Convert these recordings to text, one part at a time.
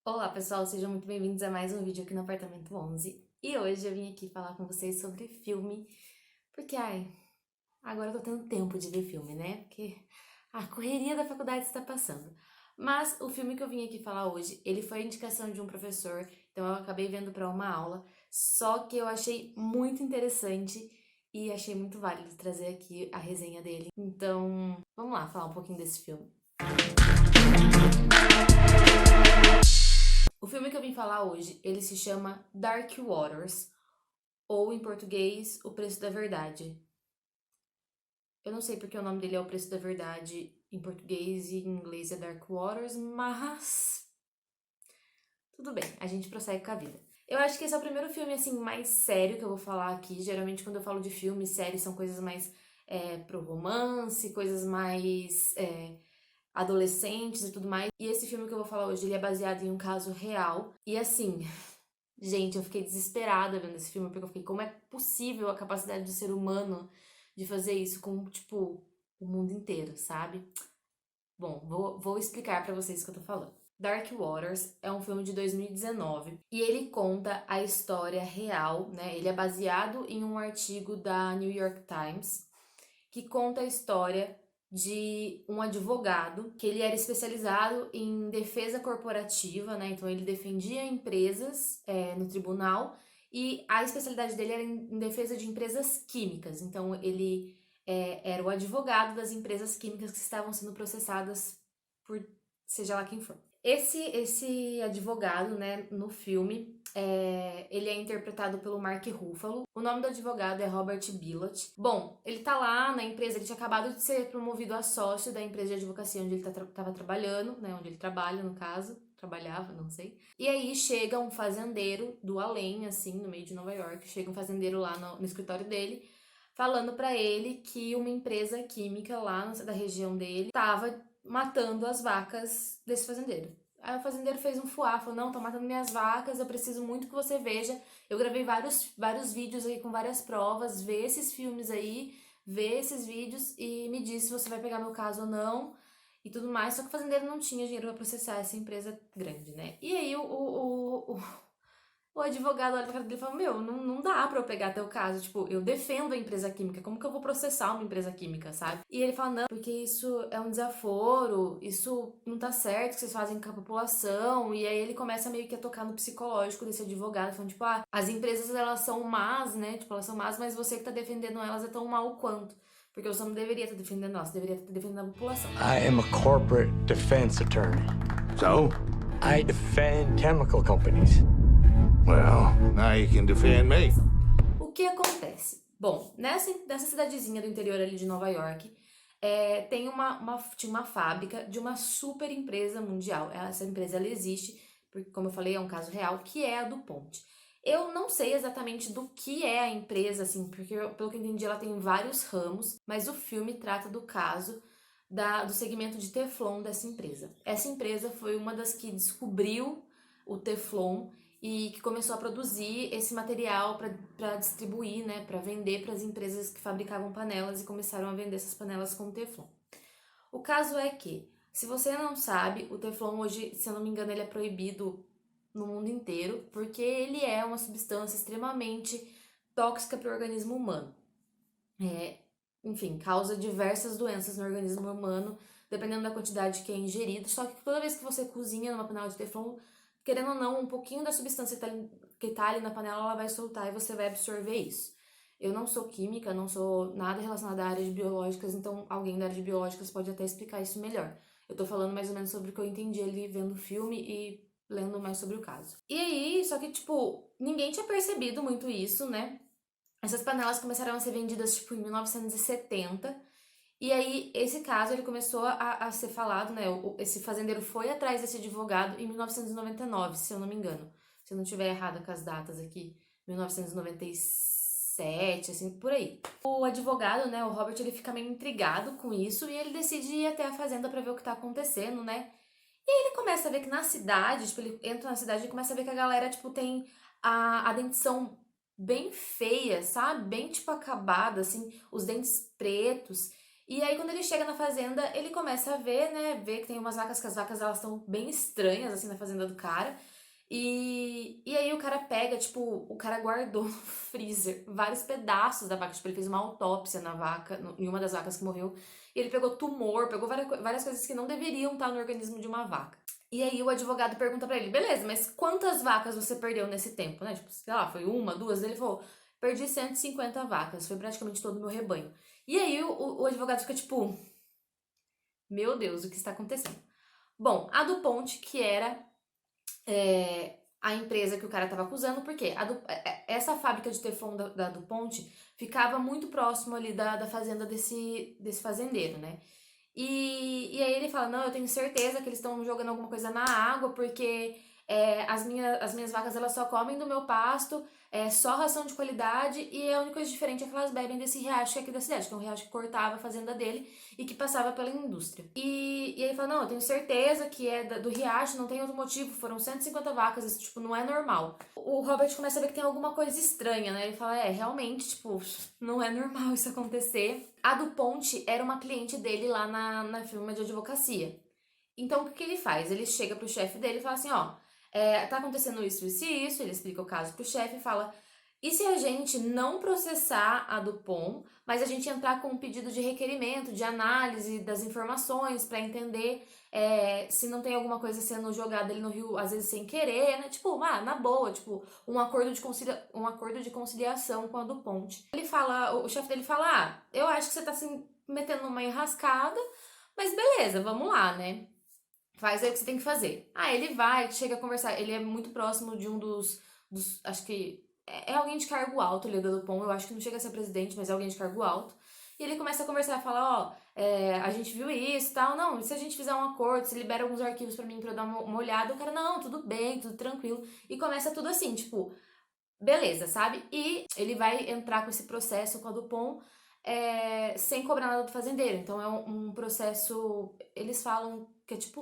Olá pessoal, sejam muito bem-vindos a mais um vídeo aqui no Apartamento 11. E hoje eu vim aqui falar com vocês sobre filme, porque agora eu tô tendo tempo de ver filme, né? Porque a correria da faculdade está passando. Mas o filme que eu vim aqui falar hoje, ele foi a indicação de um professor, então eu acabei vendo para uma aula, só que eu achei muito interessante e achei muito válido trazer aqui a resenha dele. Então, vamos lá falar um pouquinho desse filme. O filme que eu vim falar hoje, ele se chama Dark Waters, ou em português, O Preço da Verdade. Eu não sei porque o nome dele é O Preço da Verdade em português e em inglês é Dark Waters, mas tudo bem, a gente prossegue com a vida. Eu acho que esse é o primeiro filme, assim, mais sério que eu vou falar aqui. Geralmente, quando eu falo de filme, série, são coisas mais pro romance, coisas mais adolescentes e tudo mais. E esse filme que eu vou falar hoje, ele é baseado em um caso real. E assim, gente, eu fiquei desesperada vendo esse filme, porque eu fiquei, como é possível a capacidade do ser humano de fazer isso com, tipo, o mundo inteiro, sabe? Bom, vou explicar pra vocês o que eu tô falando. Dark Waters é um filme de 2019 e ele conta a história real, né? Ele é baseado em um artigo da New York Times que conta a história de um advogado que ele era especializado em defesa corporativa, né? Então ele defendia empresas no tribunal e a especialidade dele era em defesa de empresas químicas. Então ele era o advogado das empresas químicas que estavam sendo processadas por seja lá quem for. Esse advogado, né, no filme, ele é interpretado pelo Mark Ruffalo. O nome do advogado é Robert Bilott. Bom, ele tá lá na empresa, ele tinha acabado de ser promovido a sócio da empresa de advocacia onde ele tava trabalhando, né, onde ele trabalha, no caso. Trabalhava, não sei. E aí chega um fazendeiro do além, assim, no meio de Nova York, chega um fazendeiro lá no escritório dele, falando pra ele que uma empresa química lá da região dele tava matando as vacas desse fazendeiro. Aí o fazendeiro fez um fuá, falou, não, tô matando minhas vacas, eu preciso muito que você veja. Eu gravei vários vídeos aí com várias provas, vê esses filmes aí, vê esses vídeos e me diz se você vai pegar meu caso ou não e tudo mais. Só que o fazendeiro não tinha dinheiro pra processar essa empresa grande, né? E aí o advogado olha pra cara dele e fala, meu, não dá pra eu pegar teu caso, tipo, eu defendo a empresa química, como que eu vou processar uma empresa química, sabe? E ele fala, não, porque isso é um desaforo, isso não tá certo que vocês fazem com a população, e aí ele começa meio que a tocar no psicológico desse advogado, falando, tipo, as empresas, elas são más, né, tipo, elas são más, mas você que tá defendendo elas é tão mal quanto. Porque você não deveria estar defendendo nós, você deveria estar defendendo a população. I am a corporate defense attorney. So? I defend chemical companies. Well, now you can defend me. O que acontece? Bom, nessa cidadezinha do interior ali de Nova York, tem tinha uma fábrica de uma super empresa mundial. Essa empresa ela existe, porque, como eu falei, é um caso real, que é a DuPont. Eu não sei exatamente do que é a empresa, assim, porque pelo que eu entendi ela tem vários ramos, mas o filme trata do caso do segmento de Teflon dessa empresa. Essa empresa foi uma das que descobriu o Teflon e que começou a produzir esse material para distribuir, né, para vender para as empresas que fabricavam panelas e começaram a vender essas panelas com Teflon. O caso é que, se você não sabe, o Teflon hoje, se eu não me engano, ele é proibido no mundo inteiro porque ele é uma substância extremamente tóxica para o organismo humano. Enfim, causa diversas doenças no organismo humano, dependendo da quantidade que é ingerida. Só que toda vez que você cozinha numa panela de Teflon, querendo ou não, um pouquinho da substância que tá ali na panela, ela vai soltar e você vai absorver isso. Eu não sou química, não sou nada relacionada à área de biológicas, então alguém da área de biológicas pode até explicar isso melhor. Eu tô falando mais ou menos sobre o que eu entendi ali vendo o filme e lendo mais sobre o caso. E aí, só que, tipo, ninguém tinha percebido muito isso, né? Essas panelas começaram a ser vendidas, tipo, em 1970. E aí, esse caso, ele começou a ser falado, né? Esse fazendeiro foi atrás desse advogado em 1999, se eu não me engano. Se eu não estiver errada com as datas aqui. 1997, assim, por aí. O advogado, né, o Robert, ele fica meio intrigado com isso e ele decide ir até a fazenda pra ver o que tá acontecendo, né? E aí ele começa a ver que na cidade, tipo, ele entra na cidade e começa a ver que a galera, tipo, tem a dentição bem feia, sabe? Bem, tipo, acabada, assim, os dentes pretos. E aí, quando ele chega na fazenda, ele começa a ver, né? Ver que tem umas vacas, que as vacas elas estão bem estranhas, assim, na fazenda do cara. E aí o cara pega, tipo, o cara guardou no freezer vários pedaços da vaca. Tipo, ele fez uma autópsia na vaca, em uma das vacas que morreu. E ele pegou tumor, pegou várias coisas que não deveriam estar no organismo de uma vaca. E aí o advogado pergunta pra ele, beleza, mas quantas vacas você perdeu nesse tempo, né? Tipo, sei lá, foi uma, duas? Ele falou, perdi 150 vacas, foi praticamente todo o meu rebanho. E aí o advogado fica tipo, meu Deus, o que está acontecendo? Bom, a DuPont, que era a empresa que o cara estava acusando, porque essa fábrica de Teflon da DuPont ficava muito próximo ali da fazenda desse fazendeiro, né? E aí ele fala, não, eu tenho certeza que eles estão jogando alguma coisa na água, porque as minhas vacas elas só comem do meu pasto, só ração de qualidade, e a única coisa diferente é que elas bebem desse riacho que é aqui da cidade, que é um riacho que cortava a fazenda dele e que passava pela indústria. E aí ele fala, não, eu tenho certeza que é do riacho, não tem outro motivo, foram 150 vacas, isso tipo, não é normal. O Robert começa a ver que tem alguma coisa estranha, né? Ele fala, realmente, tipo, não é normal isso acontecer. A DuPont era uma cliente dele lá na firma de advocacia. Então, o que ele faz? Ele chega pro chefe dele e fala assim, ó, tá acontecendo isso, isso e isso, ele explica o caso pro chefe e fala, e se a gente não processar a DuPont, mas a gente entrar com um pedido de requerimento, de análise das informações para entender se não tem alguma coisa sendo jogada ali no rio, às vezes sem querer, né? Tipo, na boa, tipo, um acordo de conciliação com a DuPont. Ele fala, o chefe dele fala, eu acho que você tá se metendo numa enrascada, mas beleza, vamos lá, né? Faz aí o que você tem que fazer. Ele vai, chega a conversar. Ele é muito próximo de um dos acho que é alguém de cargo alto, ele é da Dupont. Eu acho que não chega a ser presidente, mas é alguém de cargo alto. E ele começa a conversar, fala, a gente viu isso e tal. Não, e se a gente fizer um acordo, você libera alguns arquivos pra mim pra eu dar uma olhada. O cara, não, tudo bem, tudo tranquilo. E começa tudo assim, tipo, beleza, sabe? E ele vai entrar com esse processo com a Dupont sem cobrar nada do fazendeiro. Então é um processo, eles falam que é tipo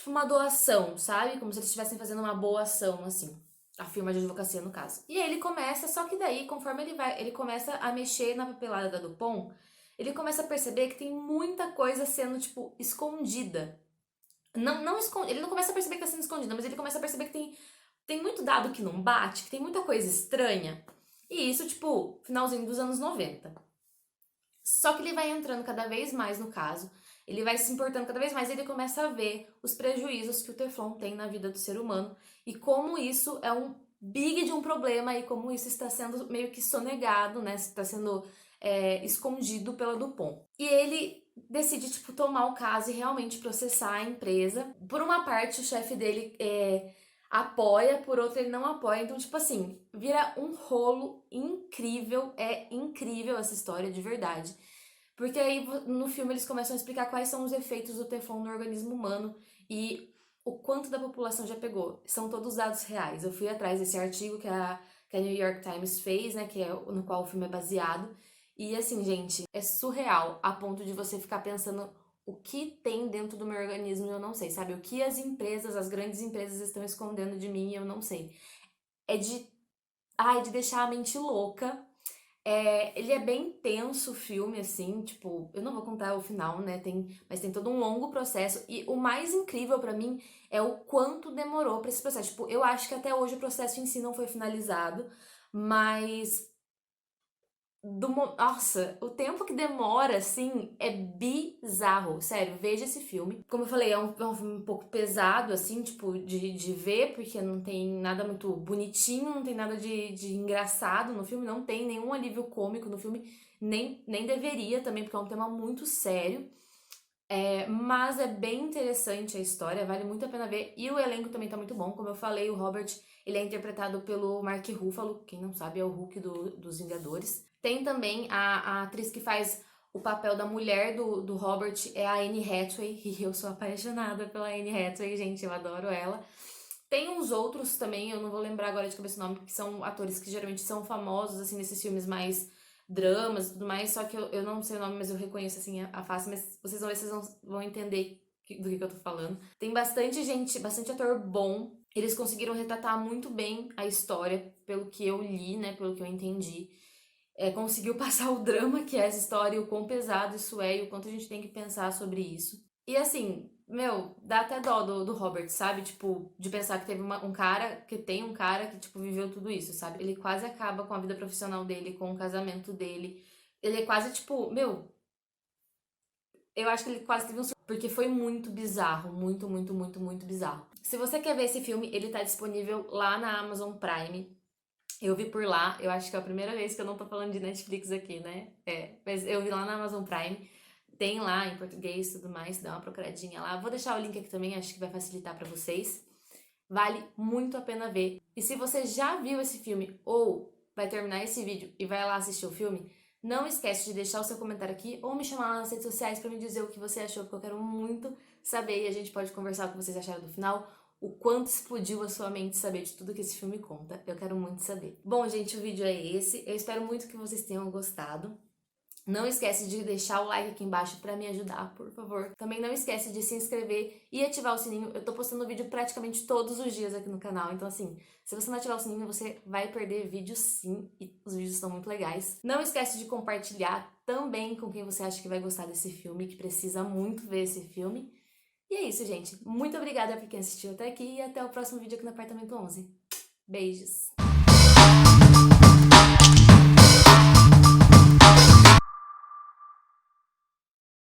uma doação, sabe? Como se eles estivessem fazendo uma boa ação, assim. A firma de advocacia, no caso. E aí ele começa, só que daí, conforme ele começa a mexer na papelada da Dupont, ele começa a perceber que tem muita coisa sendo, tipo, escondida. Ele não começa a perceber que tá sendo escondida, mas ele começa a perceber que tem muito dado que não bate, que tem muita coisa estranha. E isso, tipo, finalzinho dos anos 90. Só que ele vai entrando cada vez mais no caso, ele vai se importando cada vez mais, e ele começa a ver os prejuízos que o Teflon tem na vida do ser humano e como isso é um big de um problema e como isso está sendo meio que sonegado, né? Está sendo escondido pela Dupont. E ele decide, tipo, tomar o caso e realmente processar a empresa. Por uma parte, o chefe dele apoia, por outra ele não apoia. Então, tipo assim, vira um rolo incrível. É incrível essa história, de verdade. Porque aí no filme eles começam a explicar quais são os efeitos do Teflon no organismo humano e o quanto da população já pegou. São todos dados reais. Eu fui atrás desse artigo que a New York Times fez, né, que é no qual o filme é baseado. E assim, gente, é surreal a ponto de você ficar pensando o que tem dentro do meu organismo e eu não sei, sabe? O que as grandes empresas estão escondendo de mim e eu não sei. É de deixar a mente louca. Ele é bem tenso o filme, assim, tipo, eu não vou contar o final, né? Mas tem todo um longo processo. E o mais incrível pra mim é o quanto demorou pra esse processo. Tipo, eu acho que até hoje o processo em si não foi finalizado, mas nossa, o tempo que demora, assim, é bizarro. Sério, veja esse filme. Como eu falei, é um filme um pouco pesado, assim, tipo, de ver, porque não tem nada muito bonitinho, não tem nada de engraçado no filme, não tem nenhum alívio cômico no filme, nem deveria também, porque é um tema muito sério. Mas é bem interessante a história, vale muito a pena ver. E o elenco também tá muito bom. Como eu falei, o Robert, ele é interpretado pelo Mark Ruffalo, quem não sabe é o Hulk dos Vingadores. Tem também a atriz que faz o papel da mulher do Robert, é a Anne Hathaway, e eu sou apaixonada pela Anne Hathaway, gente, eu adoro ela. Tem uns outros também, eu não vou lembrar agora de cabeça o nome, que são atores que geralmente são famosos, assim, nesses filmes mais dramas e tudo mais, só que eu não sei o nome, mas eu reconheço, assim, a face, mas vocês vão ver, vocês vão entender do que eu tô falando. Tem bastante gente, bastante ator bom, eles conseguiram retratar muito bem a história, pelo que eu li, né, pelo que eu entendi. conseguiu passar o drama que é essa história, e o quão pesado isso é, e o quanto a gente tem que pensar sobre isso. E assim, meu, dá até dó do Robert, sabe? Tipo, de pensar que teve um cara que, tipo, viveu tudo isso, sabe? Ele quase acaba com a vida profissional dele, com o casamento dele. Ele é quase, tipo, meu, eu acho que ele quase teve um surto, porque foi muito bizarro, muito, muito, muito, muito bizarro. Se você quer ver esse filme, ele tá disponível lá na Amazon Prime. Eu vi por lá, eu acho que é a primeira vez que eu não tô falando de Netflix aqui, né? Mas eu vi lá na Amazon Prime. Tem lá em português e tudo mais, dá uma procuradinha lá. Vou deixar o link aqui também, acho que vai facilitar pra vocês. Vale muito a pena ver. E se você já viu esse filme ou vai terminar esse vídeo e vai lá assistir o filme, não esquece de deixar o seu comentário aqui ou me chamar lá nas redes sociais pra me dizer o que você achou, porque eu quero muito saber e a gente pode conversar o que vocês acharam do final, o quanto explodiu a sua mente saber de tudo que esse filme conta. Eu quero muito saber. Bom, gente, o vídeo é esse. Eu espero muito que vocês tenham gostado. Não esquece de deixar o like aqui embaixo pra me ajudar, por favor. Também não esquece de se inscrever e ativar o sininho. Eu tô postando vídeo praticamente todos os dias aqui no canal, então assim, se você não ativar o sininho, você vai perder vídeos sim, e os vídeos estão muito legais. Não esquece de compartilhar também com quem você acha que vai gostar desse filme, que precisa muito ver esse filme. E é isso, gente. Muito obrigada por quem assistiu até aqui e até o próximo vídeo aqui no Apartamento 11. Beijos!